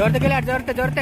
जोरते खिलाड़ जोरते जोरते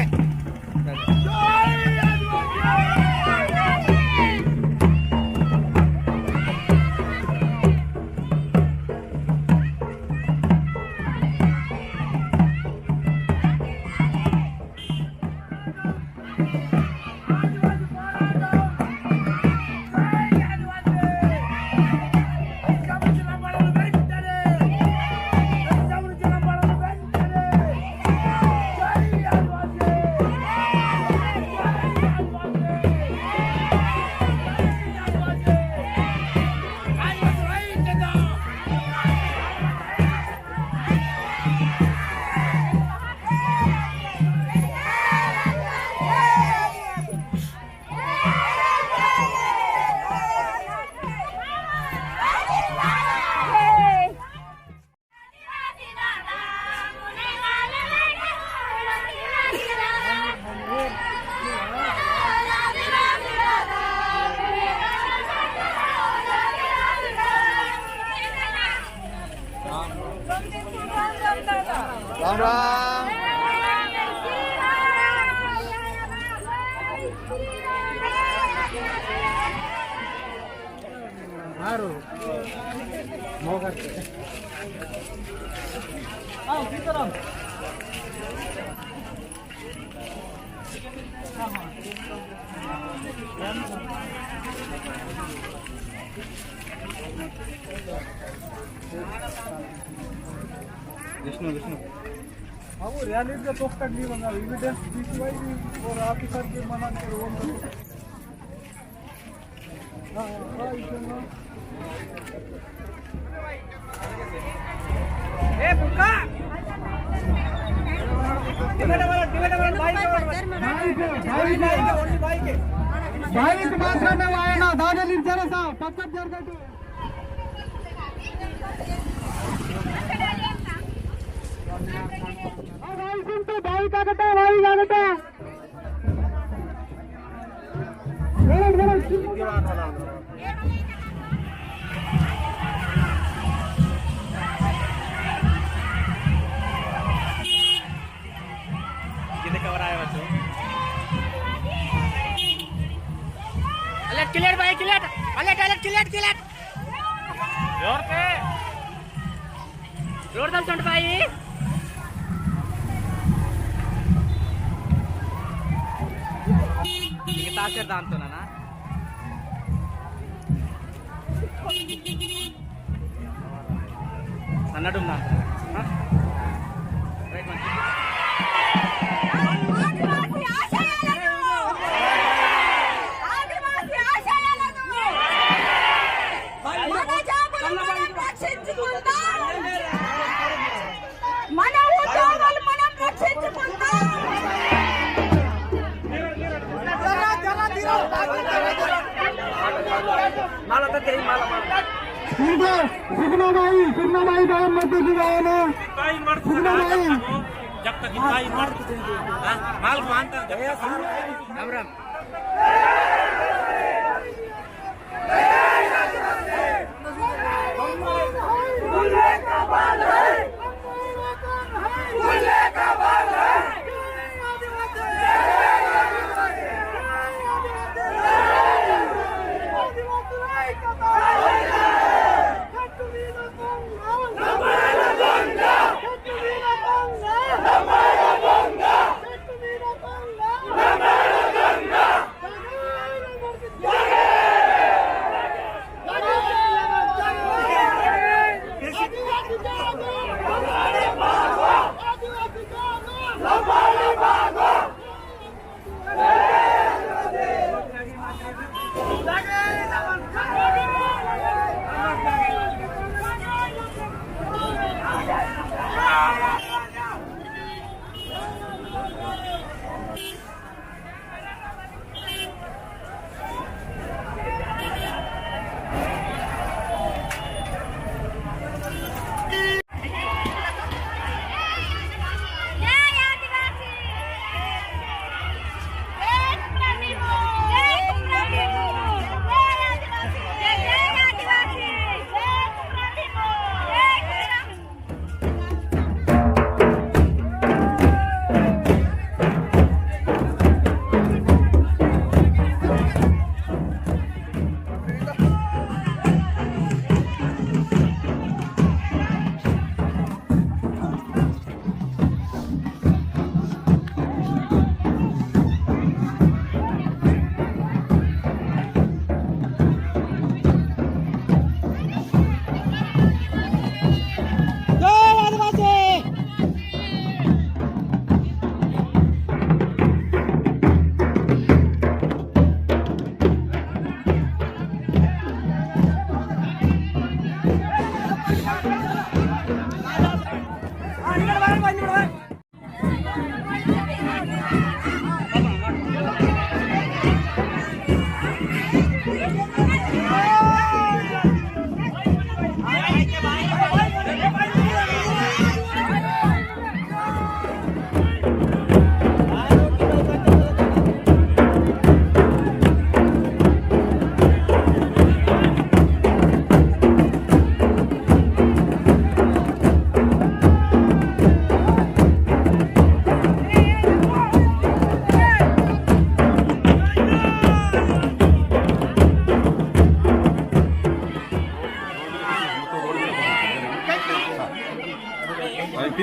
राम राम मारो मौका आओ सीताराम विष्णु विष्णु हाँ वो रैली का तो तक नहीं बना एविडेंस पीसीआई और ऑफिसर के मना के वो हाँ हाँ इसमें ए बुक्का डिवाइडर बाइक मात्रा में आए ना दादा लिंचरे सा पक्का जरगटू भाई कागटा कितने कवर आया बच्चों अलर्ट क्लियर भाई clear alert alert clear clear जोर पे जोरदार सुन भाई ताशेर दांतो ना सन्नडुम ना राइट वन माला तक गई माला माला ठीक है सुखना भाई का मत दिखाओ ना भाई मर सुखना भाई जब तक भाई मर माल मानता राम राम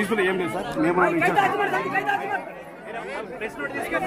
నోటీసులు ఏం లేదు సార్. మేము ప్రెస్ నోట్ తీసుకొని